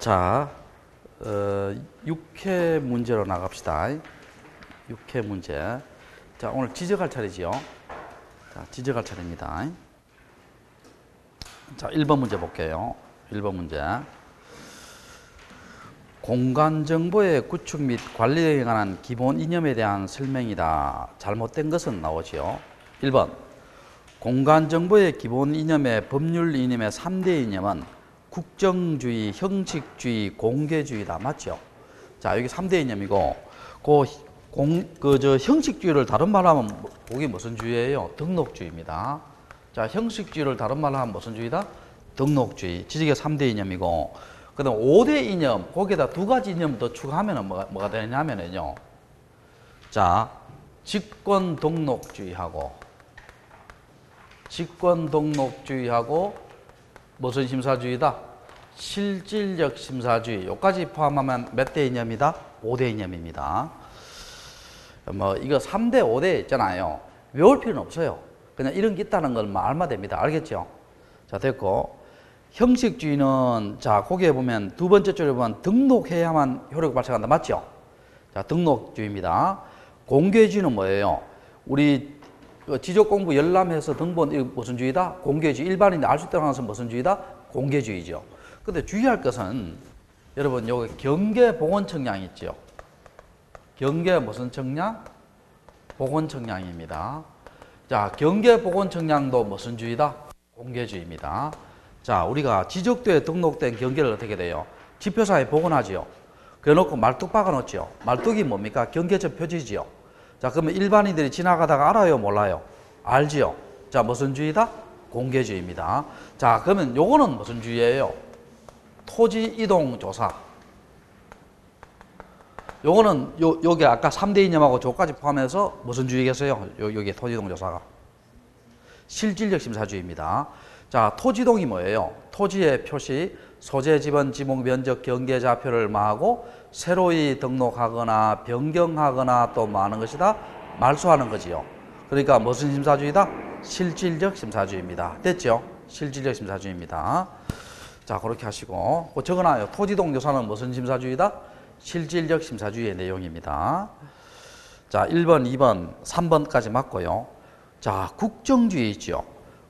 자, 6회 문제로 나갑시다. 6회 문제. 자, 오늘 지적할 차례지요. 자, 지적할 차례입니다. 자, 1번 문제 볼게요. 1번 문제. 공간정보의 구축 및 관리에 관한 기본 이념에 대한 설명이다. 잘못된 것은 나오지요. 1번. 공간정보의 기본 이념의 법률 이념의 3대 이념은 국정주의, 형식주의, 공개주의다. 맞죠? 자, 여기 3대 이념이고, 형식주의를 다른 말로 하면 그게 무슨 주의예요? 등록주의입니다. 자, 형식주의를 다른 말로 하면 무슨 주의다? 등록주의. 지적의 3대 이념이고, 그 다음 5대 이념, 거기에다 두 가지 이념 더 추가하면 뭐가 되냐면요. 자, 직권등록주의하고 무슨 심사주의다? 실질적 심사주의. 요까지 포함하면 몇 대 이념이다? 5대 이념입니다. 이거 3대, 5대 있잖아요. 외울 필요는 없어요. 그냥 이런 게 있다는 걸 알면 됩니다. 알겠죠? 자, 됐고. 형식주의는, 자, 거기에 보면 두 번째 줄에 보면 등록해야만 효력을 발생한다. 맞죠? 자, 등록주의입니다. 공개주의는 뭐예요? 우리 지적공부 열람해서 등본, 이거 무슨 주의다? 공개주의. 일반인이 알 수 있다는 것은 무슨 주의다? 공개주의죠. 근데 주의할 것은, 여러분, 여기 경계보건청량 있죠? 경계 무슨 청량? 보건청량입니다. 자, 경계보건청량도 무슨 주의다? 공개주의입니다. 자, 우리가 지적도에 등록된 경계를 어떻게 돼요? 지표상에 복원하지요. 그래놓고 말뚝 박아놓죠. 말뚝이 뭡니까? 경계점 표지지요. 자, 그러면 일반인들이 지나가다가 알아요? 몰라요? 알지요. 자, 무슨 주의다? 공개주의입니다. 자, 그러면 요거는 무슨 주의예요? 토지 이동 조사. 요거는 여기 아까 3대 이념하고 저까지 포함해서 무슨 주의겠어요? 여기 토지 이동 조사가. 실질적 심사주의입니다. 자, 토지동이 뭐예요? 토지의 표시, 소재, 지번, 지목, 면적, 경계 좌표를 하고 새로이 등록하거나 변경하거나 또 뭐 하는 것이다? 말소하는 거지요. 그러니까 무슨 심사주의다? 실질적 심사주의입니다. 됐죠? 실질적 심사주의입니다. 자, 그렇게 하시고 적어놔요. 토지동 조사는 무슨 심사주의다? 실질적 심사주의의 내용입니다. 자, 1번, 2번, 3번까지 맞고요. 자, 국정주의 있죠?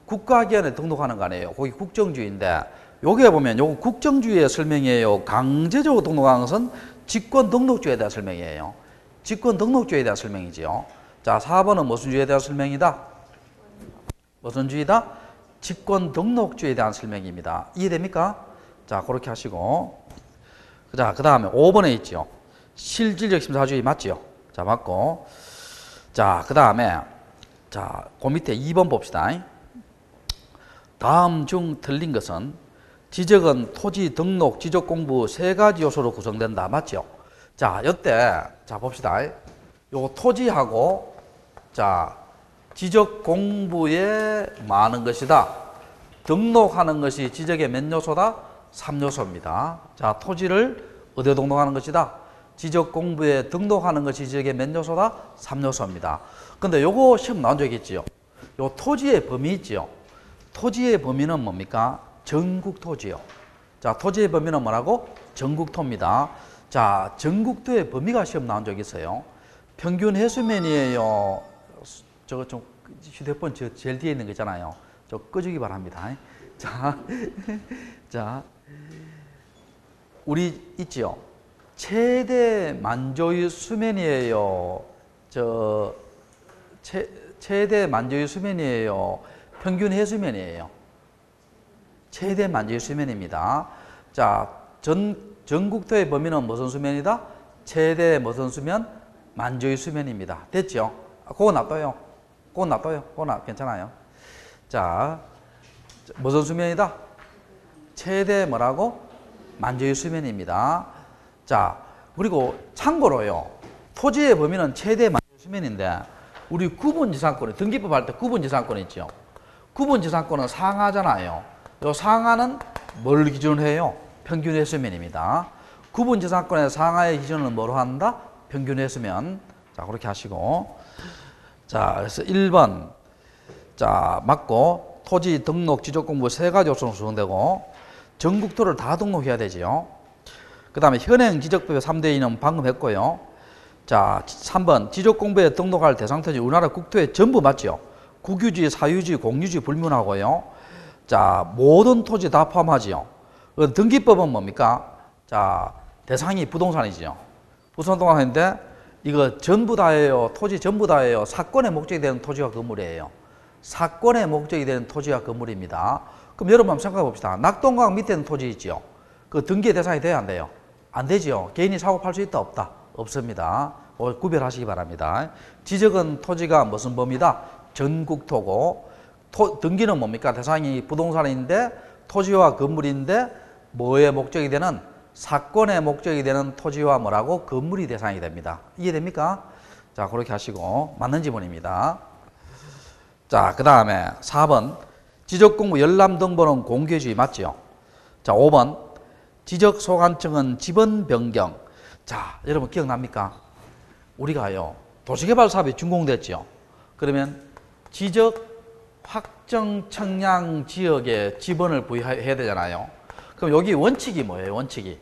국가기관에 등록하는 거 아니에요. 거기 국정주의인데, 여기에 보면 요거 국정주의의 설명이에요. 강제적으로 등록하는 것은 직권등록주의에 대한 설명이에요. 직권등록주의에 대한 설명이지요. 자, 4번은 무슨 주의에 대한 설명이다? 무슨 주의다? 직권등록주의에 대한 설명입니다. 이해됩니까? 자, 그렇게 하시고. 자, 그 다음에 5번에 있죠. 실질적 심사주의 맞지요? 자, 맞고. 자, 그 다음에, 자, 그 밑에 2번 봅시다. 다음 중 틀린 것은 지적은 토지 등록, 지적 공부 세 가지 요소로 구성된다. 맞죠? 자, 이때 자 봅시다. 요 토지하고 자 지적 공부에 많은 것이다. 등록하는 것이 지적의 몇 요소다? 3요소입니다. 자, 토지를 어디에 등록하는 것이다? 지적 공부에 등록하는 것이 지적의 몇 요소다? 3요소입니다. 근데 요거 시험 나온 적 있지요? 요 토지의 범위 있지요? 토지의 범위는 뭡니까? 전국토지요. 자, 토지의 범위는 뭐라고? 전국토입니다. 자, 전국토의 범위가 시험 나온 적 있어요. 평균 해수면이에요. 저거 좀 휴대폰 제일 뒤에 있는 거 있잖아요. 저 꺼주기 바랍니다. 자, 자, 우리 있지요? 최대 만조의 수면이에요. 최대 만조의 수면이에요. 평균 해수면이에요. 최대 만조의 수면입니다. 자, 전국토의 범위는 무슨 수면이다? 최대 무슨 수면? 만조의 수면입니다. 됐죠? 그거 놔둬요. 그거 괜찮아요. 자, 무슨 수면이다? 최대 뭐라고? 만조의 수면입니다. 자, 그리고 참고로요. 토지의 범위는 최대 만조의 수면인데 우리 구분지상권에 등기법 할 때 구분지상권 있죠? 구분지상권은 상하잖아요. 이 상하는 뭘 기준으로 해요? 평균 해수면입니다. 구분지상권의 상하의 기준은 뭐로 한다? 평균 해수면. 자, 그렇게 하시고. 자, 그래서 1번. 자, 맞고, 토지 등록 지적 공부 세 가지 요소로 구성되고, 전국토를 다 등록해야 되지요. 그 다음에 현행 지적법의 3대 이념 방금 했고요. 자, 3번 지적공부에 등록할 대상토지 우리나라 국토의 전부 맞죠? 국유지, 사유지, 공유지 불문하고요. 자, 모든 토지 다 포함하지요. 등기법은 뭡니까? 자, 대상이 부동산이지요. 부동산인데 이거 전부 다예요? 토지 전부 다예요? 사건의 목적이 되는 토지와 건물이에요. 사건의 목적이 되는 토지와 건물입니다. 그럼 여러분 한번 생각해 봅시다. 낙동강 밑에 있는 토지 있죠? 그 등기의 대상이 돼야 안 돼요? 안 되죠. 개인이 사고 팔 수 있다 없다? 없습니다. 구별하시기 바랍니다. 지적은 토지가 무슨 범위다? 전국토고, 등기는 뭡니까? 대상이 부동산인데 토지와 건물인데 뭐의 목적이 되는? 사건의 목적이 되는 토지와 뭐라고? 건물이 대상이 됩니다. 이해됩니까? 자, 그렇게 하시고 맞는 지문입니다. 자, 그 다음에 4번 지적공부 열람등본은 공개주의 맞죠? 자, 5번 지적소관청은 지번 변경. 자, 여러분 기억납니까? 우리가요 도시개발 사업이 준공됐죠. 그러면 지적 확정 청량 지역에 지번을 부여해야 되잖아요. 그럼 여기 원칙이 뭐예요? 원칙이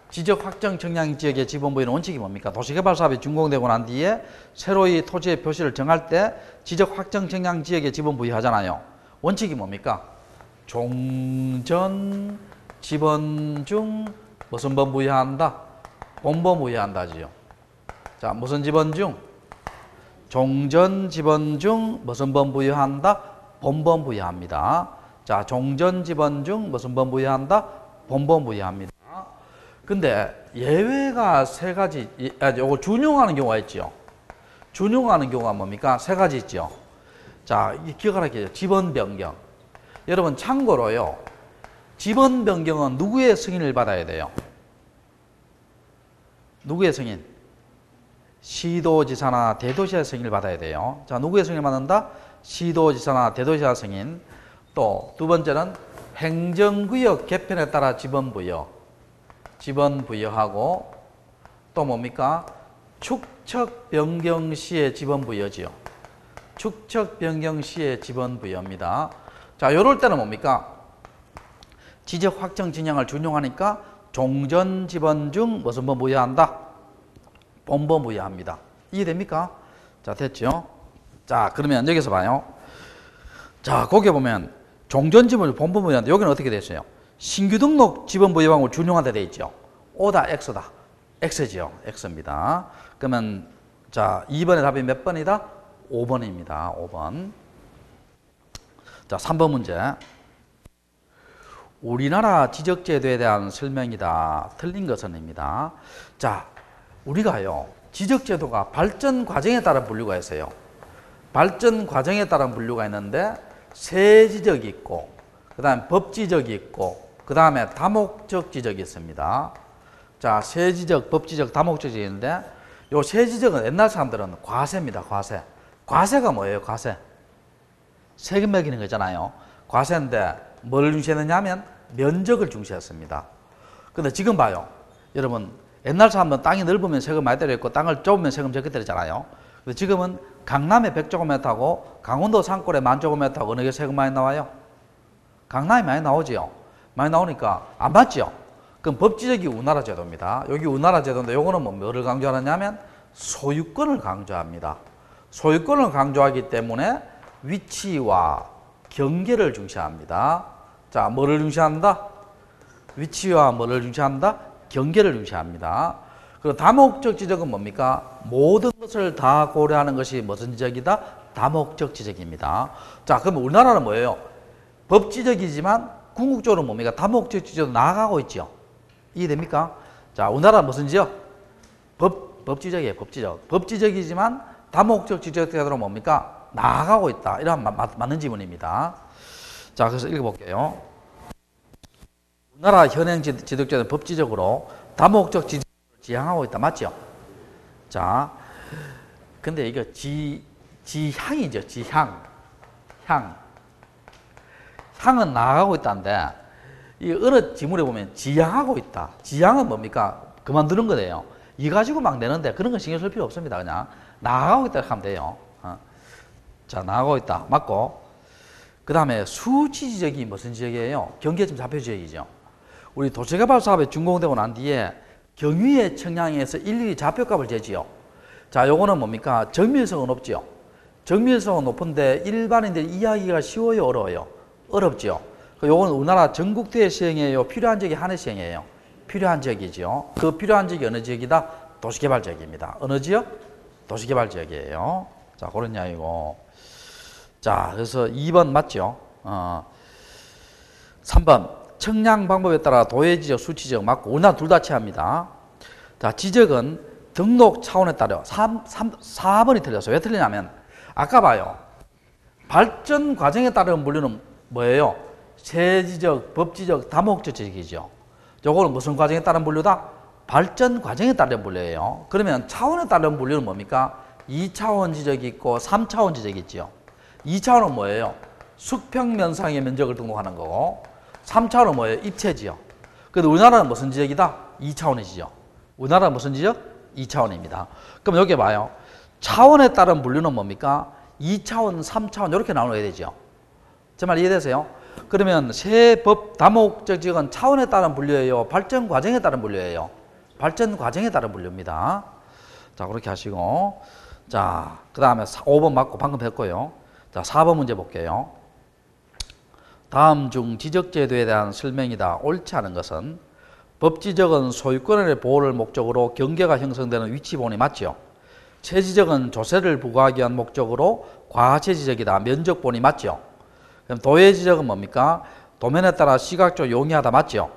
지적 확정 청량 지역에 지번 부여는 원칙이 뭡니까? 도시개발 사업이 준공되고 난 뒤에 새로이 토지의 표시를 정할 때 지적 확정 청량 지역에 지번 부여하잖아요. 원칙이 뭡니까? 종전 지번 중 무슨 번 부여한다? 본번 부여한다지요. 자, 무슨 지번 중? 종전 지번 중 무슨 번 부여한다? 본번 부여합니다. 자, 종전 지번 중 무슨 번 부여한다? 본번 부여합니다. 근데 예외가 세 가지, 요거 준용하는 경우가 있죠. 준용하는 경우가 뭡니까? 세 가지 있죠. 자, 기억하라게요. 지번 변경. 여러분 참고로요. 지번 변경은 누구의 승인을 받아야 돼요? 누구의 승인? 시도지사나 대도시의 승인을 받아야 돼요. 자, 누구의 승인을 받는다? 시도지사나 대도시의 승인. 또 두 번째는 행정구역 개편에 따라 지번 부여. 지번 부여하고 또 뭡니까? 축척 변경 시의 지번 부여지요. 축척 변경 시의 지번 부여입니다. 자, 요럴 때는 뭡니까? 지적 확정 진영을 준용하니까 종전 지번 중 무슨 번 부여한다? 본번 부여합니다. 이해됩니까? 자, 됐죠? 자, 그러면 여기서 봐요. 자, 거기 보면 종전 지번 본번 부여한다. 여기는 어떻게 됐어요? 신규 등록 지번 부여하고 준용한다 돼 있죠. O다 X다. X지요. X입니다. 그러면 자, 2번의 답이 몇 번이다? 5번입니다. 5번. 자, 3번 문제. 우리나라 지적제도에 대한 설명이다. 틀린 것은입니다. 자, 우리가요 지적제도가 발전 과정에 따라 분류가 있어요. 발전 과정에 따른 분류가 있는데 세지적이 있고 그 다음에 법지적이 있고 그 다음에 다목적 지적이 있습니다. 자, 세지적, 법지적, 다목적 지적인데 요 세지적은 옛날 사람들은 과세입니다. 과세. 과세가 뭐예요? 과세. 세금 매기는 거잖아요. 과세인데 뭘 중시했느냐 하면 면적을 중시했습니다. 근데 지금 봐요. 여러분 옛날 사람들은 땅이 넓으면 세금 많이 때렸고 땅을 좁으면 세금 적게 때렸잖아요. 근데 지금은 강남에 100제곱미터하고 강원도 산골에 10,000제곱미터하고 어느 게 세금 많이 나와요? 강남이 많이 나오지요. 많이 나오니까 안 받지요. 그럼 법지적이 우리나라 제도입니다. 여기 우리나라 제도인데 요거는 뭐를 강조하느냐면 소유권을 강조합니다. 소유권을 강조하기 때문에 위치와 경계를 중시합니다. 자, 뭐를 중시한다? 위치와 뭐를 중시한다? 경계를 중시합니다. 그리고 다목적 지적은 뭡니까? 모든 것을 다 고려하는 것이 무슨 지적이다? 다목적 지적입니다. 자, 그럼 우리나라는 뭐예요? 법지적이지만 궁극적으로 뭡니까? 다목적 지적으로 나아가고 있죠. 이해됩니까? 자, 우리나라는 무슨 지적? 법지적이에요. 법지적. 법지적이지만 다목적 지적으로 뭡니까? 나아가고 있다. 이런 맞는 지문입니다. 자, 그래서 읽어볼게요. 우리나라 현행 지적제도는 법지적으로 다목적 지적을 지향하고 있다. 맞죠? 자, 근데 이거 지향이죠. 지향. 향은 나아가고 있다는데 이 어느 지문에 보면 지향하고 있다. 지향은 뭡니까? 그만두는 거예요. 이 가지고 막 내는데 그런 건 신경 쓸 필요 없습니다. 그냥 나아가고 있다 하면 돼요. 자, 나아가고 있다. 맞고 그 다음에 수지 지적이 무슨 지적이에요? 경계점 좌표 지적이죠. 우리 도시개발 사업이 준공되고 난 뒤에 경유의 청량에서 일일이 좌표값을 재지요. 자, 요거는 뭡니까? 정밀성은 없지요. 정밀성은 높은데 일반인들이 이해하기가 쉬워요, 어려워요? 어렵지요. 요거는 우리나라 전국대회 시행이에요, 필요한 지역이 한해 시행이에요? 필요한 지역이죠. 그 필요한 지역이 어느 지역이다? 도시개발 지역입니다. 어느 지역? 도시개발 지역이에요. 자, 그런 이야기고. 자, 그래서 2번 맞죠? 3번. 청량 방법에 따라 도해 지적, 수치 지적 맞고, 우리나라 둘 다 취합니다. 자, 지적은 등록 차원에 따라 4번이 틀렸어요. 왜 틀리냐면, 아까 봐요. 발전 과정에 따른 분류는 뭐예요? 세지적, 법지적, 다목적 지적이죠. 요거는 무슨 과정에 따른 분류다? 발전 과정에 따른 분류예요. 그러면 차원에 따른 분류는 뭡니까? 2차원 지적이 있고 3차원 지적이 있죠. 2차원은 뭐예요? 수평면상의 면적을 등록하는 거고, 3차원은 뭐예요? 입체지요. 그런데 우리나라는 무슨 지적이다? 2차원의 지적. 우리나라는 무슨 지적? 2차원입니다. 그럼 여기 봐요. 차원에 따른 분류는 뭡니까? 2차원, 3차원 이렇게 나눠야 되죠. 제 말 이해되세요? 그러면 세법 다목적 지역은 차원에 따른 분류예요? 발전 과정에 따른 분류예요? 발전 과정에 따른 분류입니다. 자, 그렇게 하시고. 자, 그 다음에 5번 맞고 방금 했고요. 자, 4번 문제 볼게요. 다음 중 지적제도에 대한 설명이다. 옳지 않은 것은 법지적은 소유권의 보호를 목적으로 경계가 형성되는 위치본이 맞죠. 체지적은 조세를 부과하기 위한 목적으로 과체지적이다. 면적본이 맞죠. 그럼 도해지적은 뭡니까? 도면에 따라 시각적으로 용이하다. 맞죠.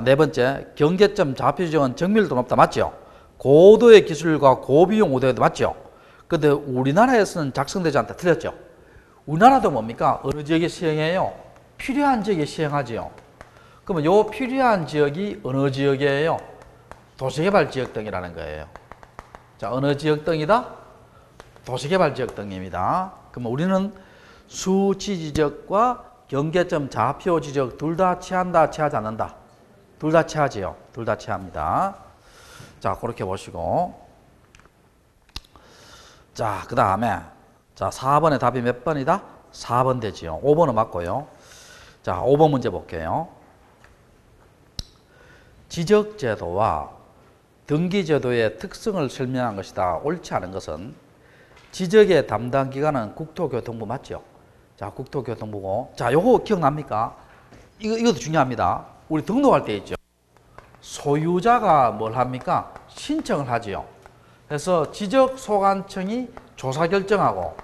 네 번째, 경계점 좌표지적은 정밀도 높다. 맞죠. 고도의 기술과 고비용 오도에도 맞죠. 근데 우리나라에서는 작성되지 않다. 틀렸죠. 우리나라도 뭡니까? 어느 지역에 시행해요? 필요한 지역에 시행하지요. 그러면 요 필요한 지역이 어느 지역이에요? 도시개발 지역 등이라는 거예요. 자, 어느 지역 등이다? 도시개발 지역 등입니다. 그러면 우리는 수치 지적과 경계점 좌표 지적 둘 다 취한다, 취하지 않는다? 둘 다 취하지요. 둘 다 취합니다. 자, 그렇게 보시고. 자, 그 다음에 자, 4번의 답이 몇 번이다? 4번 되지요. 5번은 맞고요. 자, 5번 문제 볼게요. 지적제도와 등기제도의 특성을 설명한 것이다. 옳지 않은 것은 지적의 담당 기관은 국토교통부 맞죠? 자, 국토교통부고. 자, 요거 기억납니까? 이것도 중요합니다. 우리 등록할 때 있죠. 소유자가 뭘 합니까? 신청을 하지요. 그래서 지적소관청이 조사 결정하고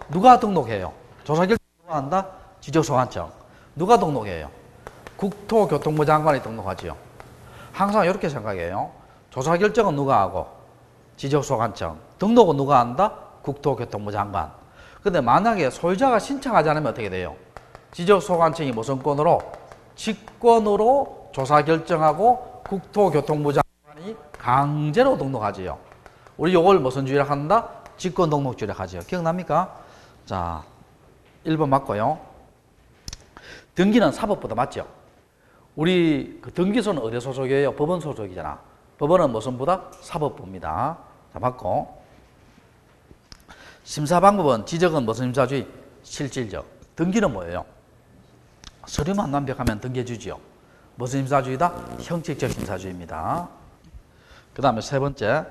누가 등록해요? 조사 결정 누가 한다? 지적소관청. 누가 등록해요? 국토교통부 장관이 등록하지요. 항상 이렇게 생각해요. 조사 결정은 누가 하고? 지적소관청. 등록은 누가 한다? 국토교통부 장관. 근데 만약에 소유자가 신청하지 않으면 어떻게 돼요? 지적소관청이 무슨 권으로? 직권으로 조사 결정하고 국토교통부 장관이 강제로 등록하지요. 우리 요걸 무슨 주의라 한다? 직권 등록주의라 하지요. 기억납니까? 자, 1번 맞고요. 등기는 사법부다. 맞죠? 우리 그 등기소는 어디 소속이에요? 법원 소속이잖아. 법원은 무슨 부다? 사법부입니다. 자, 맞고. 심사 방법은 지적은 무슨 심사주의? 실질적. 등기는 뭐예요? 서류만 완벽하면 등기해 주지요. 무슨 심사주의다? 형식적 심사주의입니다. 그 다음에 세 번째,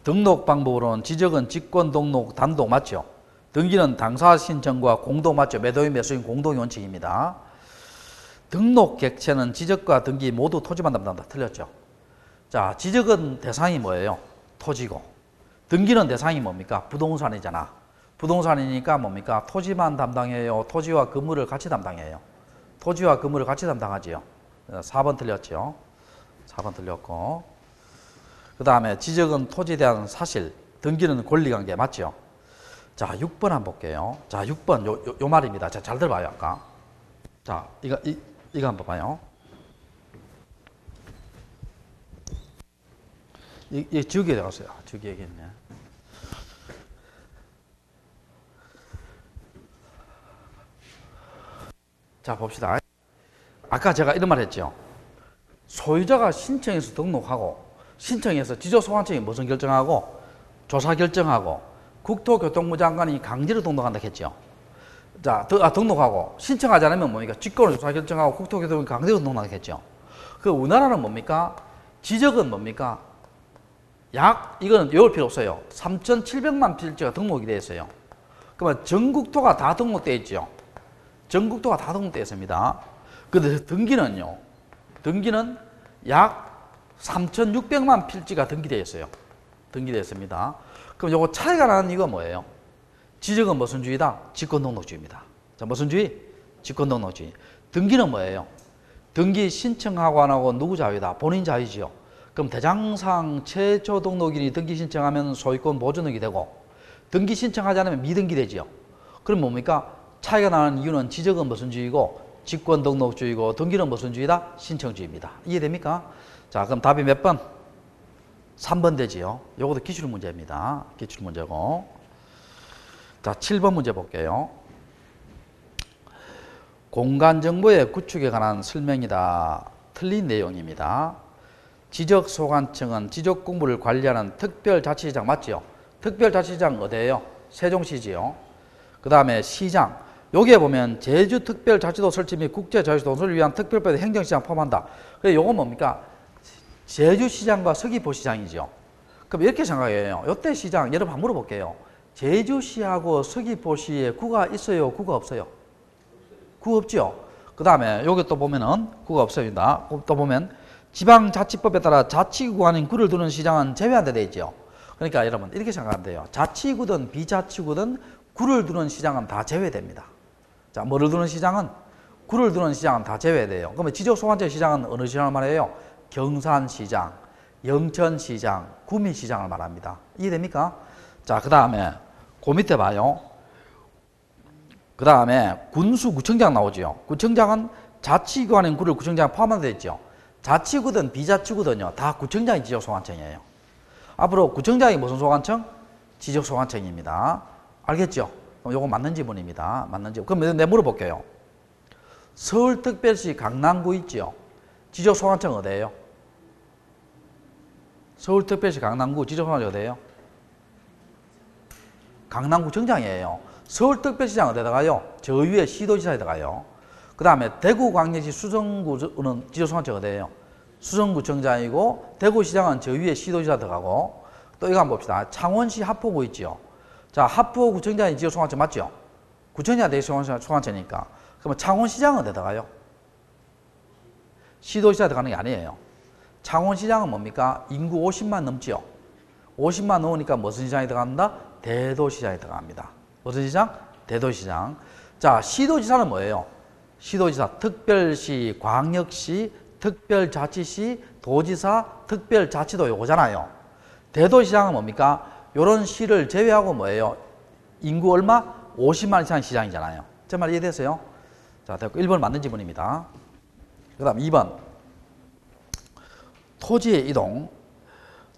등록 방법으로는 지적은 직권 등록 단독 맞죠? 등기는 당사 신청과 공동 맞죠? 매도인 매수인 공동의 원칙입니다. 등록 객체는 지적과 등기 모두 토지만 담당한다. 틀렸죠? 자, 지적은 대상이 뭐예요? 토지고, 등기는 대상이 뭡니까? 부동산이잖아. 부동산이니까 뭡니까? 토지만 담당해요? 토지와 건물을 같이 담당해요? 토지와 건물을 같이 담당하지요. 4번 틀렸죠. 4번 틀렸고. 그 다음에 지적은 토지에 대한 사실, 등기는 권리관계 맞죠? 자, 6번 한번 볼게요. 자, 6번 요 말입니다. 자, 잘 들어봐요. 아까. 자, 이거 한번 봐요. 이 지우개 들어갔어요. 지우개 얘기했네. 자, 봅시다. 아까 제가 이런 말 했죠. 소유자가 신청해서 등록하고, 신청해서 지적소관청이 무슨 결정하고, 조사 결정하고, 국토교통부 장관이 강제로 등록한다 했죠. 자, 등록하고 신청하지 않으면 뭡니까? 직권을 조사 결정하고 국토교통부 강제로 등록하겠죠. 그 우리나라는 뭡니까? 지적은 뭡니까? 이거는 외울 필요 없어요. 3,700만 필지가 등록이 되어 있어요. 그러면 전국토가 다 등록되어 있죠. 전국토가 다 등록되어 있습니다. 근데 등기는요. 등기는 약 3,600만 필지가 등기되어 있어요. 등기되어 있습니다. 그럼 요거 차이가 나는 이거 뭐예요? 지적은 무슨 주의다? 직권등록주의입니다. 자, 무슨 주의? 직권등록주의. 등기는 뭐예요? 등기 신청하고 안 하고 누구 자유다? 본인 자유지요. 그럼 대장상 최초 등록인이 등기 신청하면 소유권 보존등이 되고 등기 신청하지 않으면 미등기 되지요. 그럼 뭡니까? 차이가 나는 이유는 지적은 무슨 주의고 직권등록주의고 등기는 무슨 주의다? 신청주의입니다. 이해됩니까? 자, 그럼 답이 몇 번? 3번 되지요. 요것도 기출문제입니다. 기출문제고. 자, 7번 문제 볼게요. 공간정보의 구축에 관한 설명이다. 틀린 내용입니다. 지적소관청은 지적공부를 관리하는 특별자치시장 맞지요? 특별자치시장 어디예요? 세종시지요. 그 다음에 시장. 여기에 보면 제주특별자치도 설치 및 국제자유시 동서를 위한 특별법의 행정시장 포함한다. 그래서 요건 뭡니까? 제주시장과 서귀포시장이죠. 그럼 이렇게 생각해요. 이때 시장, 여러분 한번 물어볼게요. 제주시하고 서귀포시에 구가 있어요? 구가 없어요? 구 없죠? 그 다음에 여기 또 보면은 구가 없습니다. 또 보면 지방자치법에 따라 자치구 아닌 구를 두는 시장은 제외한다 되어 있죠. 그러니까 여러분 이렇게 생각하면 돼요. 자치구든 비자치구든 구를 두는 시장은 다 제외됩니다. 자, 뭐를 두는 시장은? 구를 두는 시장은 다 제외돼요. 그러면 지적소관청 시장은 어느 시장을 말해요? 경산시장, 영천시장, 구미시장을 말합니다. 이해됩니까? 자, 그 다음에 그 밑에 봐요. 그 다음에 군수구청장 나오죠. 구청장은 자치구하는 구를 구청장 포함되어 있죠. 자치구든 비자치구든요. 다 구청장이 지적소관청이에요. 앞으로 구청장이 무슨 소관청? 지적소관청입니다. 알겠죠? 그럼 요거 맞는 지문입니다. 맞는 지문. 그럼 내가 물어볼게요. 서울특별시 강남구 있죠? 지적소관청 어디예요? 서울특별시 강남구 지적소관청 어디예요? 강남구청장이에요. 서울특별시장 어디에 가요? 저 위에 시도지사에 가요. 그 다음에 대구광역시 수성구는 지적소관청 어디예요? 수성구청장이고 대구시장은 저 위에 시도지사 들어가고 또 이거 한번 봅시다. 창원시 하포구 있죠. 자, 하포구청장이 지적소관청 맞죠? 구청장이 지적소관청이니까. 그러면 창원시장은 어디에 가요? 시도지사에 들어가는 게 아니에요. 창원시장은 뭡니까? 인구 50만 넘지요. 50만 넘으니까 무슨 시장이 들어간다? 대도시장이 들어갑니다. 무슨 시장? 대도시장. 자, 시도지사는 뭐예요? 시도지사, 특별시, 광역시, 특별자치시, 도지사, 특별자치도 요거잖아요. 대도시장은 뭡니까? 요런 시를 제외하고 뭐예요? 인구 얼마? 50만 이상 시장이잖아요. 제 말 이해됐어요? 자, 됐고 1번 맞는 지문입니다. 그 다음 2번. 토지의 이동.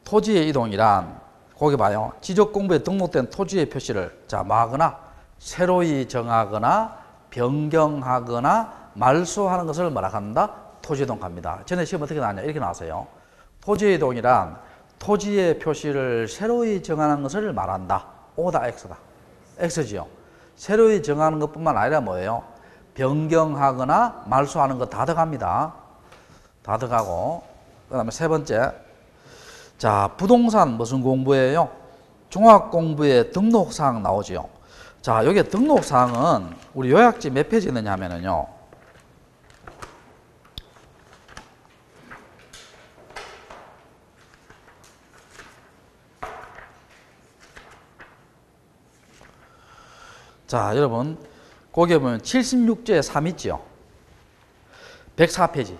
토지의 이동이란 거기 봐요. 지적공부에 등록된 토지의 표시를 자, 뭐 하거나 새로이 정하거나 변경하거나 말소하는 것을 뭐라 한다? 토지이동 합니다. 전에 시험 어떻게 나왔냐? 이렇게 나왔어요. 토지의 이동이란 토지의 표시를 새로이 정하는 것을 말한다. O다 X다. X지요. 새로이 정하는 것뿐만 아니라 뭐예요? 변경하거나 말소하는 것 다 들어갑니다. 다 들어가고 그 다음에 세 번째. 자, 부동산 무슨 공부예요? 종합공부에 등록사항 나오지요. 자, 여기 등록사항은 우리 요약지 몇 페이지 있느냐 하면은요. 자, 여러분 거기에 보면 76조에 3 있죠. 104페이지.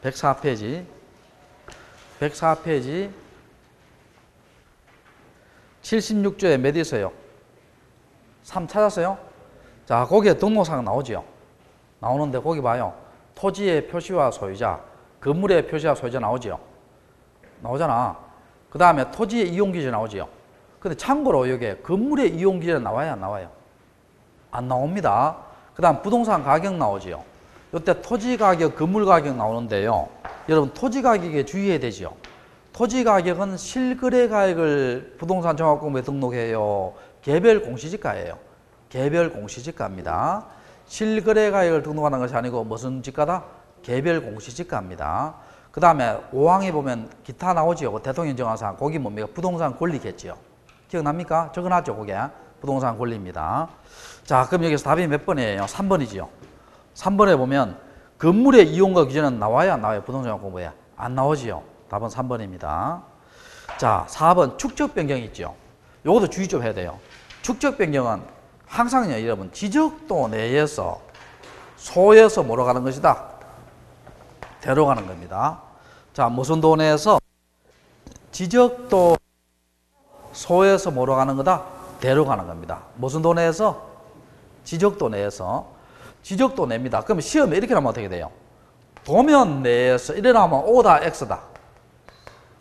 104페이지. 104페이지 76조에 몇 있어요? 3 찾았어요? 자, 거기에 등록사항 나오죠. 나오는데 거기 봐요. 토지의 표시와 소유자, 건물의 표시와 소유자 나오죠. 나오잖아. 그 다음에 토지의 이용기준 나오죠. 근데 참고로 여기 건물의 이용기준 나와요? 안 나와요? 안 나옵니다. 그 다음 부동산 가격 나오죠. 이때 토지 가격, 건물 가격 나오는데요. 여러분 토지 가격에 주의해야 되죠. 토지 가격은 실거래 가격을 부동산 종합공부에 등록해요. 개별 공시지가예요. 개별 공시지가입니다. 실거래가액을 등록하는 것이 아니고 무슨 지가다? 개별 공시지가입니다. 그 다음에 5항에 보면 기타 나오지요. 대통령 정하사항. 거기 뭡니까? 부동산 권리겠지요. 기억납니까? 적어놨죠, 그게. 부동산 권리입니다. 자, 그럼 여기서 답이 몇 번이에요? 3번이지요. 3번에 보면 건물의 이용과 규제는 나와야 안 나와요? 부동산 공부에. 안 나오지요. 답은 3번입니다. 자, 4번 축적 변경 있죠. 요것도 주의 좀 해야 돼요. 축적 변경은 항상요, 여러분, 지적도 내에서 소에서 뭐로 가는 것이다? 대로 가는 겁니다. 자, 무슨 도 내에서 지적도 소에서 뭐로 가는 거다? 대로 가는 겁니다. 무슨 도 내에서? 지적도 내에서. 지적도 내입니다. 그러면 시험에 이렇게 나오면 어떻게 돼요? 도면 내에서 이래 나오면 O다, X다.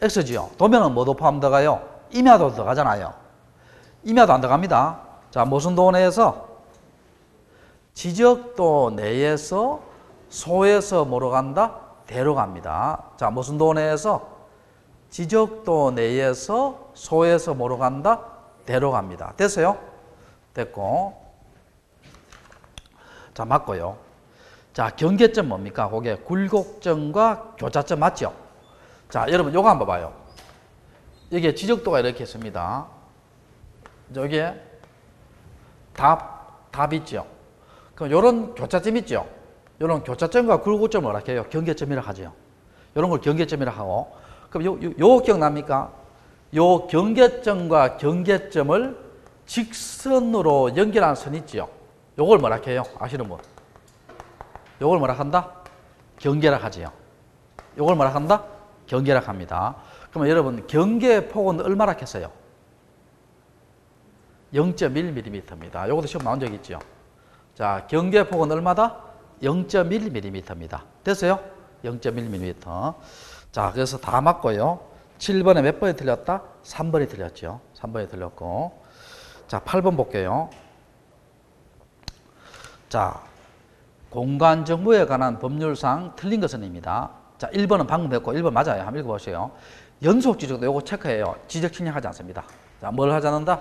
X지요. 도면은 뭐도 포함 들어가요? 임야도 들어가잖아요. 임야도 안 들어갑니다. 자, 무슨 도 내에서? 지적도 내에서 소에서 뭐로 간다? 대로 갑니다. 자, 무슨 도 내에서? 지적도 내에서 소에서 뭐로 간다? 대로 갑니다. 됐어요? 됐고. 자, 맞고요. 자, 경계점 뭡니까? 그게 굴곡점과 교차점 맞죠? 자, 여러분 요거 한번 봐요. 여기에 지적도가 이렇게 있습니다. 여기에 답 있죠? 그럼 요런 교차점 있죠? 요런 교차점과 굴곡점을 뭐라 해요? 경계점이라 하죠. 요런 걸 경계점이라 하고. 그럼 요 기억납니까? 요 경계점과 경계점을 직선으로 연결하는 선 있죠? 요걸 뭐라 해요? 아시는 분? 요걸 뭐라 한다? 경계라 하지요. 요걸 뭐라 한다? 경계라 합니다. 그러면 여러분 경계폭은 얼마나 했어요? 0.1mm입니다. 요것도 시험 나온 적 있죠? 자, 경계폭은 얼마다? 0.1mm입니다. 됐어요? 0.1mm. 자, 그래서 다 맞고요. 7번에 몇 번이 틀렸다? 3번이 틀렸죠. 3번이 틀렸고. 자, 8번 볼게요. 자, 공간 정보에 관한 법률상 틀린 것은입니다. 자, 1번은 방금 했고 1번 맞아요. 한번 읽어보세요. 연속 지적도 요거 체크해요. 지적 측량하지 않습니다. 자, 뭘 하지 않는다?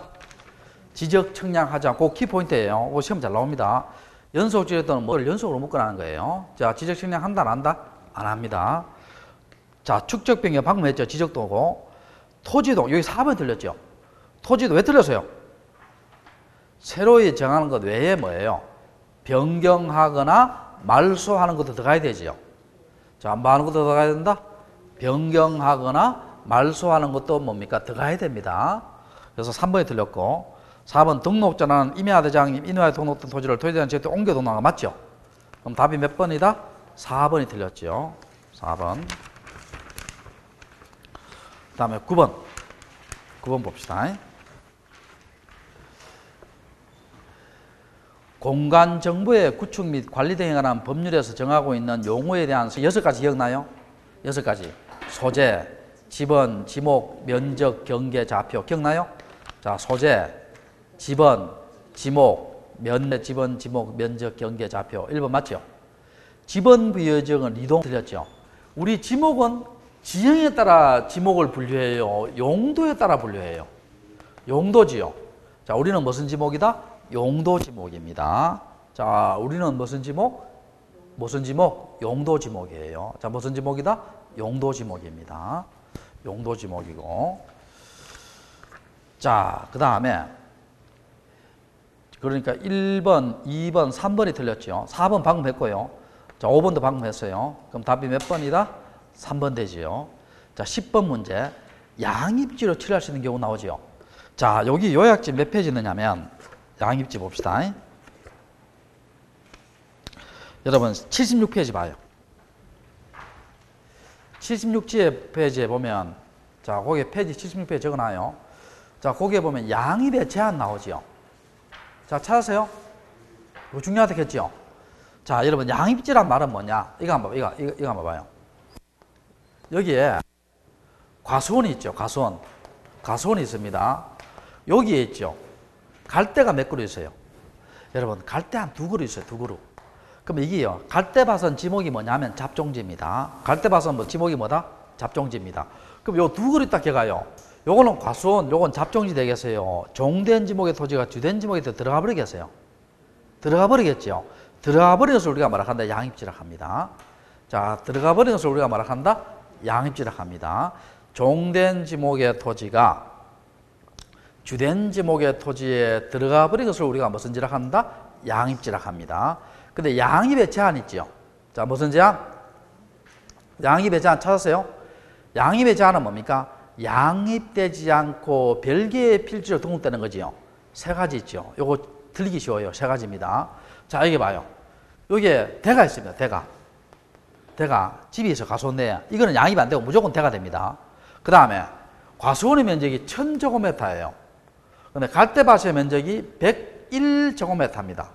지적 측량하지 않고 키포인트예요. 이거 시험 잘 나옵니다. 연속 지적도는 뭘 연속으로 묶어나는 거예요. 자, 지적 측량 한다 안 한다? 안 합니다. 자, 축적 변경 방금 했죠. 지적도고. 토지도 여기 4번 틀렸죠. 토지도 왜 틀렸어요? 새로이 정하는 것 외에 뭐예요? 변경하거나 말소하는 것도 들어가야 되지요. 자, 뭐 하는 것도 들어가야 된다? 변경하거나 말소하는 것도 뭡니까? 들어가야 됩니다. 그래서 3번이 틀렸고, 4번 등록자는 임야대장님 인후에 등록된 토지를 토지대장 지역에 옮겨 등록한 거 맞죠? 그럼 답이 몇 번이다? 4번이 틀렸죠. 4번. 그 다음에 9번. 9번 봅시다. 공간 정보의 구축 및 관리 등에 관한 법률에서 정하고 있는 용어에 대한 6가지 기억나요? 6가지. 소재, 지번, 지목, 면적, 경계, 좌표. 기억나요? 자, 소재, 지번, 지목, 지번, 지목, 면적, 경계, 좌표. 1번 맞죠? 지번 부여정은 이동 틀렸죠? 우리 지목은 지형에 따라 지목을 분류해요. 용도에 따라 분류해요. 용도지요. 자, 우리는 무슨 지목이다? 용도 지목입니다. 자, 우리는 무슨 지목? 무슨 지목? 용도 지목이에요. 자, 무슨 지목이다? 용도 지목입니다. 용도 지목이고. 자, 그 다음에 그러니까 1번, 2번, 3번이 틀렸죠. 4번 방금 했고요. 자, 5번도 방금 했어요. 그럼 답이 몇 번이다? 3번 되지요. 자, 10번 문제. 양입지로 칠할 수 있는 경우 나오지요. 자, 여기 요약지 몇 페이지 있느냐면 양입지 봅시다. 여러분 76페이지 봐요. 76페이지에 보면 자, 거기에 페이지 76페이지 적어놔요. 자, 거기에 보면 양입의 제한 나오지요. 자, 찾으세요? 이거 중요하겠죠? 자, 여러분 양입지란 말은 뭐냐? 이거 한번 봐요. 여기에 과수원이 있죠. 과수원이 있습니다. 여기에 있죠. 갈대가 몇 그루 있어요? 여러분 갈대 한 2그루 있어요. 2그루. 그럼 이게요. 갈대밭은 지목이 뭐냐면 잡종지입니다. 갈대밭은 지목이 뭐다? 잡종지입니다. 그럼 요 2그루 딱 해가요. 요거는 과수원, 요건 잡종지 되겠어요. 종된 지목의 토지가 주된 지목에 들어가 버리겠어요. 들어가 버리겠죠. 들어가 버리는 것을 우리가 뭐라 한다? 양입지라 합니다. 자, 들어가 버리는 것을 우리가 뭐라 한다? 양입지라 합니다. 종된 지목의 토지가 주된 지목의 토지에 들어가 버린 것을 우리가 무슨 지라 한다? 양입지라 합니다. 근데 양입의 제한이 있죠. 자, 무슨 제한? 양입의 제한 찾았어요? 양입의 제한은 뭡니까? 양입되지 않고 별개의 필지로 등록되는 거지요. 세 가지 있죠. 요거 틀리기 쉬워요. 세 가지입니다. 자, 여기 봐요. 여기에 대가 있습니다. 대가 집이 있어. 과수원 내에. 이거는 양입 안 되고 무조건 대가 됩니다. 그 다음에 과수원의 면적이 1000제곱미터예요. 근데 갈대밭의 면적이 101제곱미터입니다.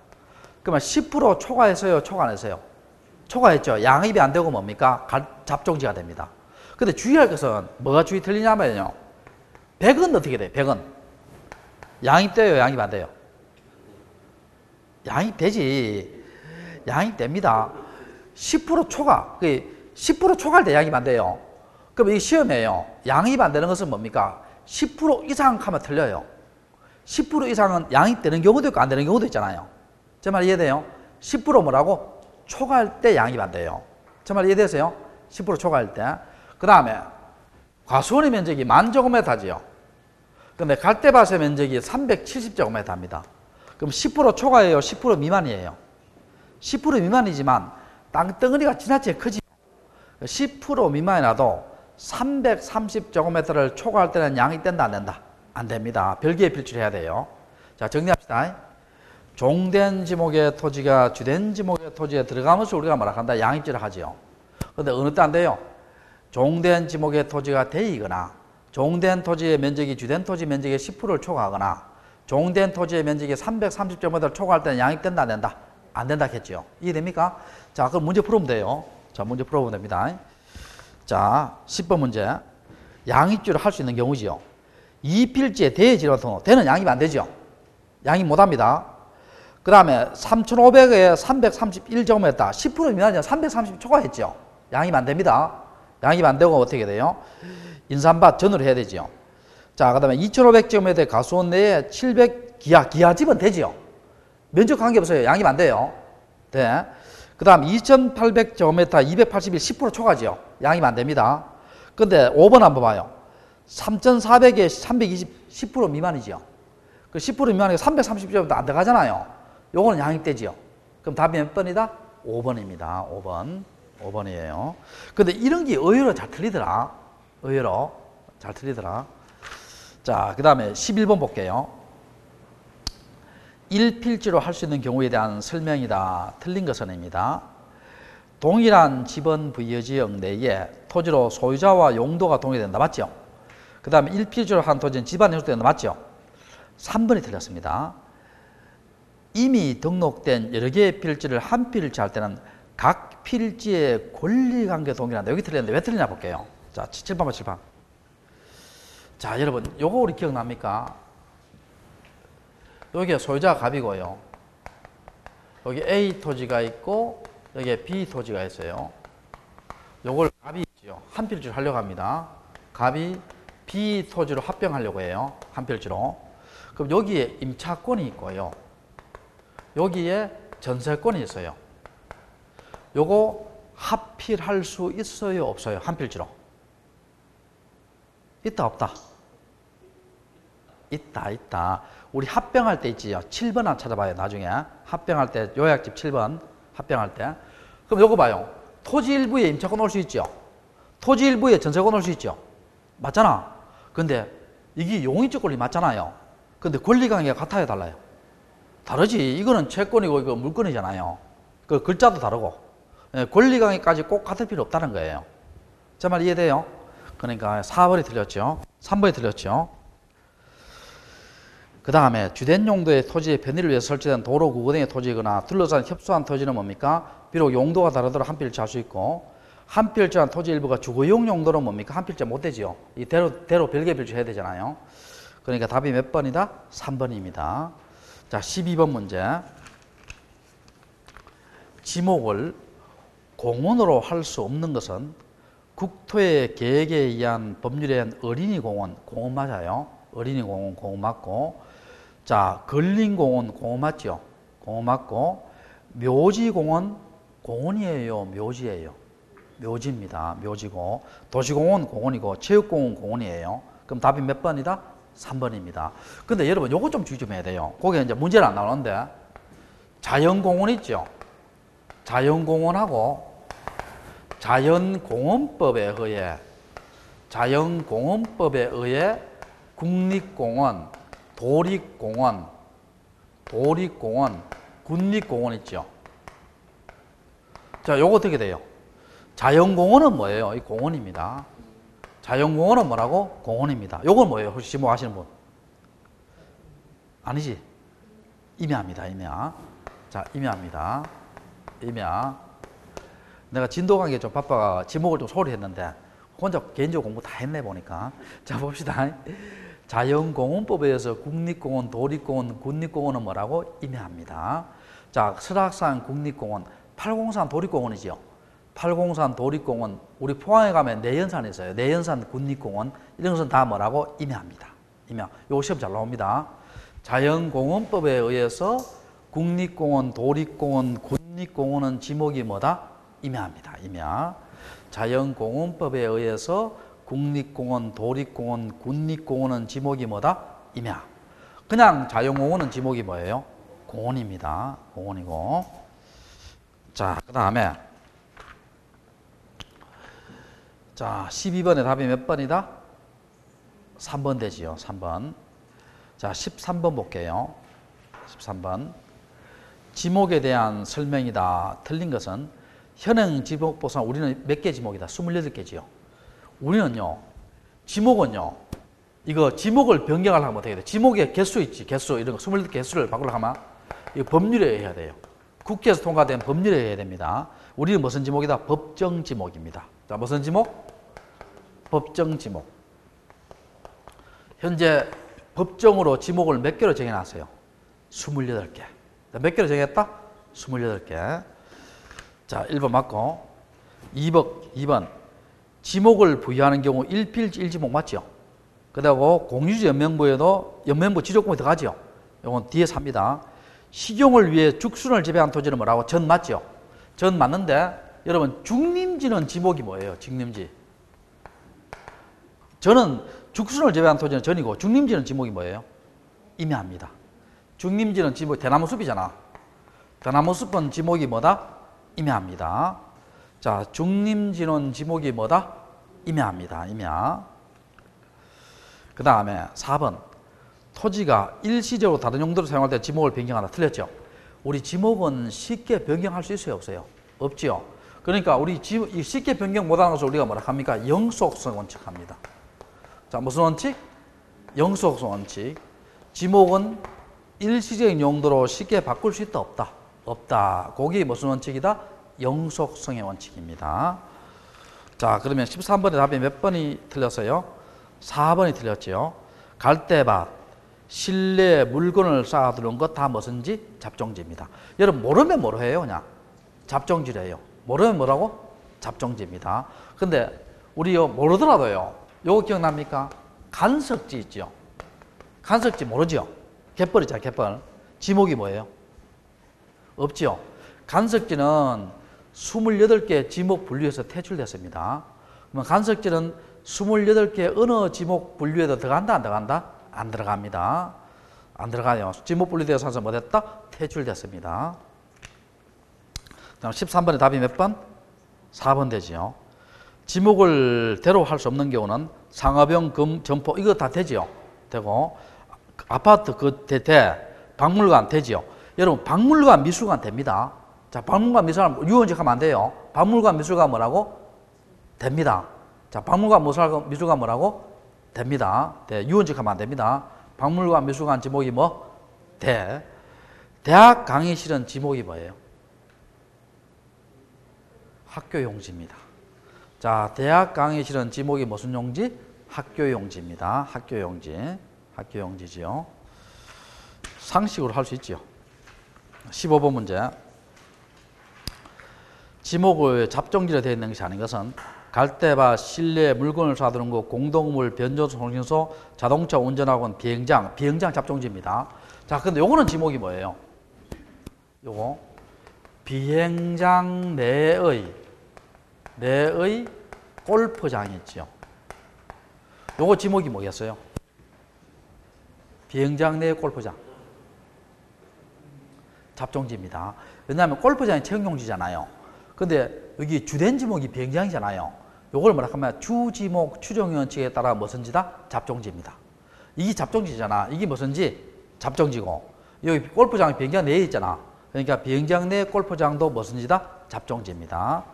그러면 10% 초과했어요? 초과 안 했어요? 초과했죠. 양입이 안 되고 뭡니까? 잡종지가 됩니다. 근데 주의할 것은 뭐가 주의 틀리냐면요. 100은 어떻게 돼요? 100은 양입돼요? 양입 안 돼요? 양입되지. 양입됩니다. 10% 초과. 10% 초과할 때 양입 안 돼요. 그럼 이 시험에요. 양입 안 되는 것은 뭡니까? 10% 이상 하면 틀려요. 10% 이상은 양입되는 경우도 있고 안 되는 경우도 있잖아요. 제 말 이해돼요? 10% 뭐라고? 초과할 때 양입 안 돼요. 제 말 이해되세요? 10% 초과할 때. 그 다음에 과수원의 면적이 10,000제곱미터지요. 근데 갈대밭의 면적이 370제곱미터입니다. 그럼 10% 초과예요? 10% 미만이에요? 10% 미만이지만 땅덩어리가 지나치게 크지. 10% 미만이라도 330제곱미터를 초과할 때는 양입된다 안 된다? 안 됩니다. 별개의 필지를 해야 돼요. 자, 정리합시다. 종된 지목의 토지가 주된 지목의 토지에 들어가면서 우리가 뭐라 한다? 양입지를 하지요. 그런데 어느 때 안 돼요? 종된 지목의 토지가 대이거나 종된 토지의 면적이 주된 토지 면적의 10%를 초과하거나 종된 토지의 면적이 330제곱미터를 초과할 때는 양입된다 안 된다? 안 된다 했죠. 이해됩니까? 자, 그럼 문제 풀어보면 돼요. 자, 문제 풀어보면 됩니다. 자, 10번 문제. 양입지를 할 수 있는 경우지요. 이 필지에 대지로서 대는 양입 안 되죠. 양입 못 합니다. 그 다음에 3,500에 331제곱미터 10% 미만이면 330 초과했죠. 양입 안 됩니다. 양입 안 되고 어떻게 돼요? 인삼밭 전으로 해야 되죠. 자, 그 다음에 2,500제곱미터 가수원 내에 700 기하집은 되지요. 면적 관계없어요. 양입 안 돼요. 네. 그 다음 2,800제곱미터 281 10% 초과죠. 양입 안 됩니다. 근데 5번 한번 봐요. 3,400에 320 10% 미만이죠. 그 10% 미만이니까 330제곱미터 안 들어가잖아요. 요거는 양입되지요. 그럼 답이 몇 번이다? 5번입니다. 5번. 5번이에요. 근데 이런 게 의외로 잘 틀리더라. 의외로 잘 틀리더라. 자, 그 다음에 11번 볼게요. 1필지로 할 수 있는 경우에 대한 설명이다. 틀린 것은입니다. 동일한 지번 부여지역 내에 토지로 소유자와 용도가 동일된다. 맞죠? 그 다음에 1필지로 한 토지는 집안 형성된다. 맞죠? 3번이 틀렸습니다. 이미 등록된 여러 개의 필지를 한 필지 할 때는 각 필지의 권리관계 동일한다. 여기 틀렸는데 왜 틀리냐 볼게요. 자, 7번. 7번. 자, 여러분, 요거 우리 기억납니까? 여기에 소유자가 갑이고요. 여기 A 토지가 있고 여기에 B 토지가 있어요. 요걸 갑이 있죠. 한 필지로 하려고 합니다. 갑이 B 토지로 합병하려고 해요. 한 필지로. 그럼 여기에 임차권이 있고요. 여기에 전세권이 있어요. 요거 합필할 수 있어요? 없어요? 한 필지로. 있다 없다? 있다. 우리 합병할 때 있지요. 7번 한번 찾아봐요. 나중에 합병할 때 요약집 7번 합병할 때. 그럼 요거 봐요. 토지 일부에 임차권 올 수 있죠. 토지 일부에 전세권 올 수 있죠. 맞잖아. 근데 이게 용의적 권리 맞잖아요. 근데 권리관계가 같아요, 달라요? 다르지. 이거는 채권이고 이거 물권이잖아요. 그 글자도 다르고. 권리관계까지 꼭 같을 필요 없다는 거예요. 제 말 이해돼요? 그러니까 4번이 틀렸죠. 3번이 틀렸죠. 그 다음에 주된 용도의 토지의 편의를 위해서 설치된 도로, 구거 등의 토지이거나 둘러싼 협소한 토지는 뭡니까? 비록 용도가 다르더라도 한 필지 할 수 있고, 한 필지한 토지 일부가 주거용 용도는 뭡니까? 한 필지 못 되지요. 이 대로 별개 필지 해야 되잖아요. 그러니까 답이 몇 번이다? 3번입니다. 자, 12번 문제. 지목을 공원으로 할 수 없는 것은 국토의 계획에 의한 법률에 의한 어린이 공원 맞아요. 어린이 공원 맞고. 자, 근린공원 공원 맞죠? 공원 맞고, 묘지공원, 공원이에요, 묘지예요. 묘지입니다. 묘지고, 도시공원 공원이고, 체육공원 공원이에요. 그럼 답이 몇 번이다? 3번입니다. 근데 여러분, 요거 좀 주의 좀 해야 돼요. 거기에 이제 문제는 안 나오는데, 자연공원 있죠? 자연공원하고, 자연공원법에 의해 국립공원, 도립공원, 군립공원 있죠. 자, 요거 어떻게 돼요? 자연공원은 뭐예요? 이 공원입니다. 자연공원은 뭐라고? 공원입니다. 요건 뭐예요? 혹시 지목하시는 분? 아니지? 임야입니다. 임야. 자, 임야입니다. 임야. 내가 진도 관계 좀 바빠가 지목을 좀 소홀히 했는데 혼자 개인적으로 공부 다 했네 보니까. 자, 봅시다. 자연공원법에 의해서 국립공원, 도립공원, 군립공원은 뭐라고? 임야입니다. 자, 설악산 국립공원, 팔공산 도립공원이죠. 팔공산 도립공원, 우리 포항에 가면 내연산이 있어요. 내연산 군립공원, 이런 것은 다 뭐라고? 임야입니다. 임야. 요거 시험 잘 나옵니다. 자연공원법에 의해서 국립공원, 도립공원, 군립공원은 지목이 뭐다? 임야입니다. 임야. 자연공원법에 의해서 국립공원, 도립공원, 군립공원은 지목이 뭐다? 임야. 그냥 자연공원은 지목이 뭐예요? 공원입니다. 공원이고. 자, 그 다음에 자, 12번의 답이 몇 번이다? 3번 되지요. 3번. 자, 13번 볼게요. 13번. 지목에 대한 설명이다. 틀린 것은 현행 지목보상 우리는 몇 개 지목이다? 28개지요. 우리는요, 지목은요, 이거 지목을 변경하려면 어떻게 돼요? 지목의 개수 있지, 개수, 이런 거 28개 개수를 바꾸려고 하면 이거 법률에 해야 돼요. 국회에서 통과된 법률에 해야 됩니다. 우리는 무슨 지목이다? 법정 지목입니다. 자, 무슨 지목? 법정 지목. 현재 법정으로 지목을 몇 개로 정해놨어요? 28개. 몇 개로 정했다? 28개. 자, 1번 맞고. 2번. 지목을 부여하는 경우 1필지 1지목 맞죠? 그리고 공유지 연명부에도 연명부 지적공이 들어가죠? 이건 뒤에 삽니다. 식용을 위해 죽순을 재배한 토지는 뭐라고? 전 맞죠? 전 맞는데 여러분 중림지는 지목이 뭐예요? 중림지. 저는 죽순을 재배한 토지는 전이고 중림지는 지목이 뭐예요? 임야입니다. 중림지는 지목, 대나무 숲이잖아. 대나무 숲은 지목이 뭐다? 임야입니다. 자, 중림지는 지목이 뭐다? 임야입니다. 임야. 그 다음에 4번. 토지가 일시적으로 다른 용도로 사용할 때 지목을 변경하다. 틀렸죠? 우리 지목은 쉽게 변경할 수 있어요? 없어요? 없지요? 그러니까 우리 쉽게 변경 못하는 것을 우리가 뭐라 합니까? 영속성 원칙합니다. 자, 무슨 원칙? 영속성 원칙. 지목은 일시적인 용도로 쉽게 바꿀 수 있다? 없다? 없다. 그게 무슨 원칙이다? 영속성의 원칙입니다. 자, 그러면 13번의 답이 몇 번이 틀렸어요? 4번이 틀렸죠. 갈대밭, 실내에 물건을 쌓아두는 것 다 무슨지? 잡종지입니다. 여러분 모르면 뭐로 해요? 그냥 잡종지래요. 모르면 뭐라고? 잡종지입니다. 근데 우리 모르더라도요, 요거 기억납니까? 간석지 있죠? 간석지 모르죠? 갯벌이잖아요. 갯벌. 지목이 뭐예요? 없죠? 간석지는 28개 지목 분류에서 퇴출됐습니다. 그러면 간석지는 28개 어느 지목 분류에도 들어간다? 안 들어간다? 안 들어갑니다. 안 들어가요. 지목 분류되어서 항상 뭐 됐다? 퇴출됐습니다. 다음 13번의 답이 몇 번? 4번 되지요. 지목을 대로 할 수 없는 경우는 상업용, 점포 이거 다 되지요. 되고 아파트 박물관 되지요. 여러분 박물관, 미술관 됩니다. 자, 박물관, 미술관 유원직 하면 안 돼요. 박물관, 미술관 뭐라고? 됩니다. 자, 박물관, 미술관 뭐라고? 됩니다. 네, 유원직 하면 안 됩니다. 박물관, 미술관 지목이 뭐? 대학 강의실은 지목이 뭐예요? 학교 용지입니다. 자, 대학 강의실은 지목이 무슨 용지? 학교 용지입니다. 학교 용지. 학교 용지지요. 상식으로 할 수 있죠. 15번 문제. 지목을 잡종지로 되어 있는 것이 아닌 것은 갈대밭, 실내에 물건을 쌓아두는 것, 공동물, 변전소, 송신소, 자동차 운전학원, 비행장 잡종지입니다. 자, 근데 요거는 지목이 뭐예요? 요거 비행장 내의 골프장이 있죠. 요거 지목이 뭐겠어요? 비행장 내 골프장. 잡종지입니다. 왜냐하면 골프장이 채용용지잖아요. 근데 여기 주된 지목이 비행장이잖아요. 요걸 뭐라 하면 주지목 추정원칙에 따라 무슨지다? 잡종지입니다. 이게 잡종지잖아. 이게 무슨지? 잡종지고. 여기 골프장이 비행장 내에 있잖아. 그러니까 비행장 내 골프장도 무슨지다? 잡종지입니다.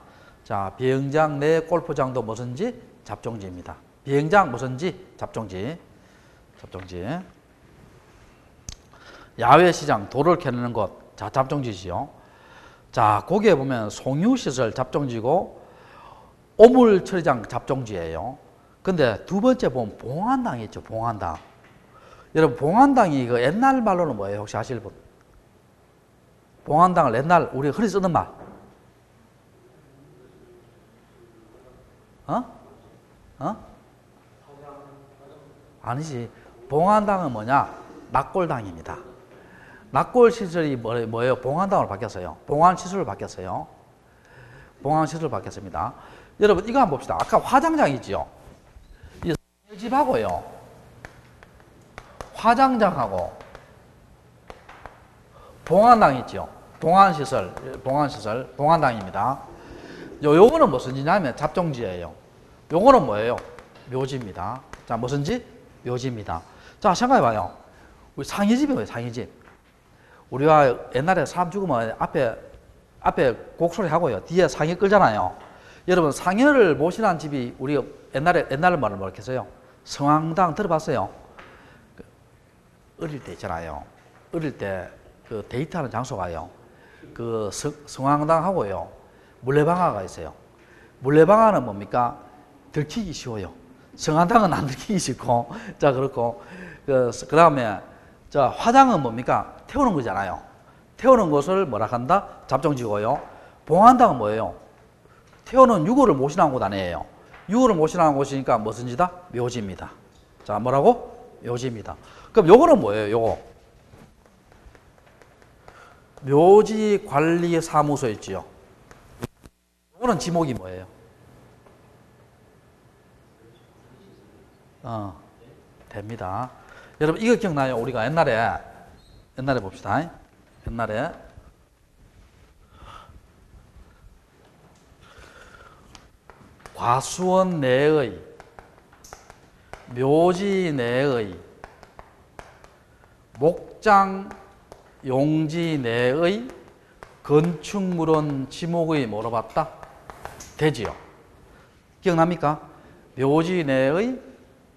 자, 비행장 내 골프장도 무슨지? 잡종지입니다. 비행장 무슨지? 잡종지. 잡종지. 야외 시장, 도로를 겨누는 곳. 자, 잡종지지요. 자, 거기에 보면 송유시설 잡종지고 오물 처리장 잡종지예요. 근데 두 번째 보면 봉안당이 있죠. 봉안당. 여러분, 봉안당이 그 옛날 말로는 뭐예요? 혹시 아실 분? 봉안당을 옛날 우리가 흔히 쓰는 말. 아니지. 봉안당은 뭐냐? 낙골당입니다. 낙골 시설이 뭐예요? 봉안당으로 바뀌었어요. 봉안 시설로 바뀌었어요. 봉안 시설로 바뀌었습니다. 여러분, 이거 한번 봅시다. 아까 화장장이지요. 이 집하고요. 화장장하고 봉안당 있죠. 봉안시설, 봉안당입니다. 요거는 무슨 지냐면 잡종지예요. 요거는 뭐예요? 묘지입니다. 자, 무슨지? 묘지입니다. 자, 생각해봐요. 우리 상이집이 뭐예요? 상이집. 우리가 옛날에 사람 죽으면 앞에 곡소리 하고요. 뒤에 상이 끌잖아요. 여러분, 상여를 모시는 집이 우리가 옛날 말을 뭐라고 했어요? 성황당 들어봤어요? 어릴 때 있잖아요. 어릴 때 그 데이트하는 장소가요. 그 성황당하고요. 물레방아가 있어요. 물레방아는 뭡니까? 들키기 쉬워요. 성황당은 안 들키기 쉽고. 자, 그렇고. 그 다음에 자, 화장은 뭡니까? 태우는 거잖아요. 태우는 것을 뭐라 한다? 잡종지고요. 봉안당은 뭐예요? 태우는 유골을 모시는 곳 아니에요. 유골을 모시는 곳이니까 무슨지다? 묘지입니다. 자, 뭐라고? 묘지입니다. 그럼 요거는 뭐예요? 요거. 묘지관리사무소 있지요. 요거는 지목이 뭐예요? 됩니다. 여러분, 이거 기억나요? 우리가 옛날에 봅시다. 옛날에 과수원 내의 묘지 내의 목장 용지 내의 건축물은 지목의 뭐로 봤다? 되지요. 기억납니까? 묘지 내의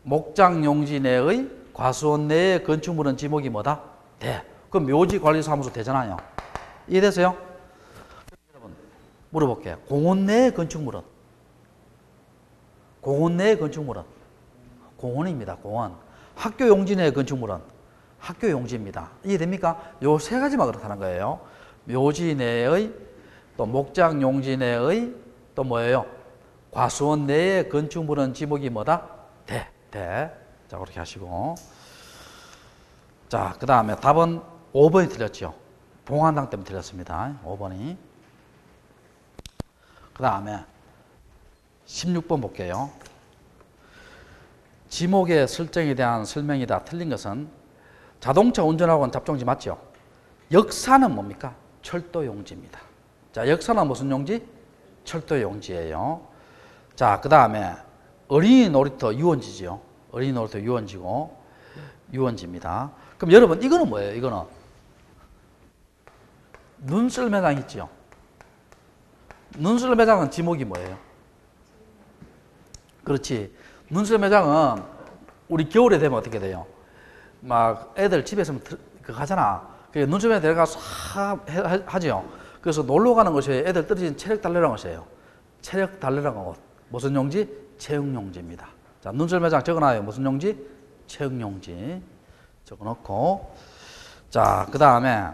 목장 용지 내의 과수원 내의 건축물은 지목이 뭐다? 돼. 그럼 묘지관리사무소 되잖아요. 이해되세요? 여러분, 물어볼게요. 공원 내의 건축물은? 공원 내의 건축물은? 공원입니다. 공원. 학교 용지 내의 건축물은? 학교 용지입니다. 이해됩니까? 요 세 가지만 그렇다는 거예요. 묘지 내의, 또 목장 용지 내의, 또 뭐예요? 과수원 내의 건축물은 지목이 뭐다? 돼. 자, 그렇게 하시고. 자, 그 다음에 답은 5번이 틀렸죠. 봉안당 때문에 틀렸습니다. 5번이. 그 다음에 16번 볼게요. 지목의 설정에 대한 설명이 다 틀린 것은 자동차 운전하고는 잡종지 맞죠? 역사는 뭡니까? 철도 용지입니다. 자, 역사는 무슨 용지? 철도 용지예요. 자, 그 다음에 어린이 놀이터 유원지지요. 어린이 놀이터 유원지고, 유원지입니다. 그럼 여러분, 이거는 뭐예요? 이거는 눈썰 매장 있죠? 눈썰 매장은 지목이 뭐예요? 그렇지. 눈썰 매장은 우리 겨울에 되면 어떻게 돼요? 막 애들 집에서 그거 하잖아. 눈썰 매장 데려가서 하죠. 그래서 놀러 가는 것이 애들 떨어진 체력 달래라는 것이에요. 체력 달래라는 것. 무슨 용지? 체육용지입니다. 자, 눈썰 매장 적어놔요. 무슨 용지? 체육용지. 적어놓고. 자, 그 다음에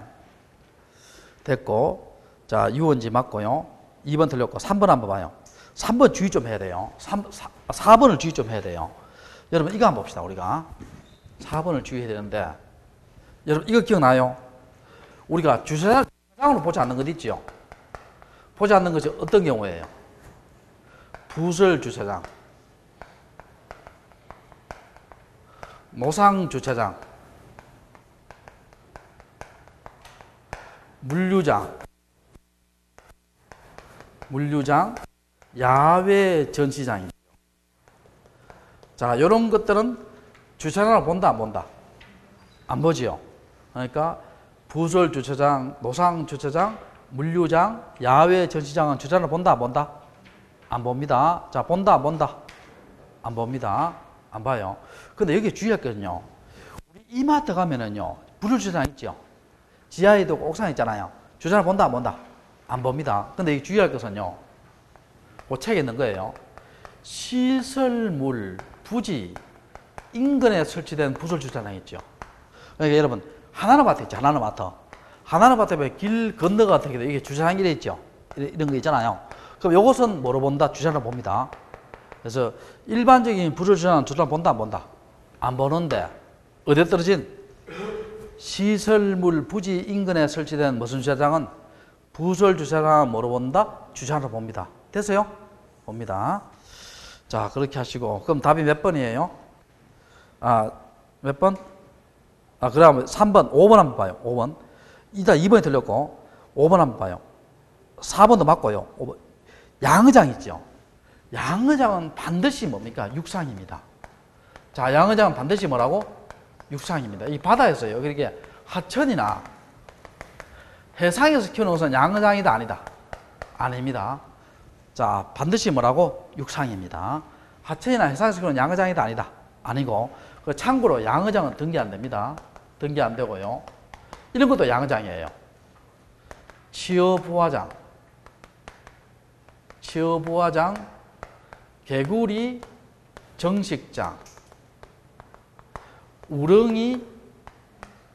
됐고. 자, 유원지 맞고요. 2번 틀렸고. 3번 한번 봐요. 3번 주의 좀 해야 돼요. 4번을 주의 좀 해야 돼요. 여러분, 이거 한번 봅시다. 우리가 4번을 주의해야 되는데, 여러분, 이거 기억나요? 우리가 주차장을 주차장으로 보지 않는 것 있지요. 보지 않는 것이 어떤 경우예요? 부설 주차장, 노상 주차장, 물류장, 야외 전시장입니다. 자, 이런 것들은 주차장을 본다, 안 본다? 안 보지요. 그러니까 부설 주차장, 노상 주차장, 물류장, 야외 전시장은 주차장을 본다, 안 본다? 안 봅니다. 자, 본다, 안 본다? 안 봅니다. 안 봐요. 근데 여기 주의할 것은요. 우리 이마트 가면은요, 부설 주차장 있죠. 지하에도 옥상 있잖아요. 주차장을 본다, 안 본다? 안 봅니다. 근데 이 주의할 것은요. 그 책에 있는 거예요. 시설물, 부지, 인근에 설치된 부설 주차장 있죠. 그러니까 여러분, 하나로마트 있죠. 하나로마트에 길 건너가 어떻게 돼? 이게 주차장 이래 있죠. 이런 거 있잖아요. 그럼 이것은 뭐로 본다? 주차장을 봅니다. 그래서 일반적인 부설 주차장은 주차장을 본다, 안 본다? 안 보는데, 어디에 떨어진? 시설물, 부지, 인근에 설치된 무슨 주차장은 부설 주차장은 뭐로 본다? 주차장으로 봅니다. 됐어요? 봅니다. 자, 그렇게 하시고. 그럼 답이 몇 번이에요? 몇 번? 그러면 3번, 5번 한번 봐요. 5번. 일단 2번이 틀렸고, 5번 한번 봐요. 4번도 맞고요. 5번. 양의장 있죠. 양의장은 반드시 뭡니까? 육상입니다. 자, 양의장은 반드시 뭐라고? 육상입니다. 이 바다에서요. 그렇게 하천이나 해상에서 키우는 것은 양의장이다, 아니다? 아닙니다. 자, 반드시 뭐라고? 육상입니다. 하천이나 해상에서 키우는 양의장이다, 아니다? 아니고. 참고로 양의장은 등기 안 됩니다. 등기 안 되고요. 이런 것도 양의장이에요. 치어부화장, 개구리 정식장, 우렁이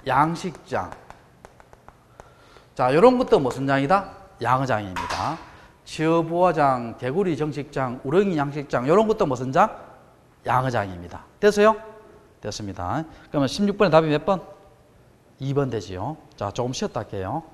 양식장. 자, 이런 것도 무슨 장이다? 양의장입니다. 치어부화장, 개구리 정식장, 우렁이 양식장, 이런 것도 무슨 장? 양의장입니다. 됐어요? 됐습니다. 그러면 16번의 답이 몇 번? 2번 되지요. 자, 조금 쉬었다 할게요.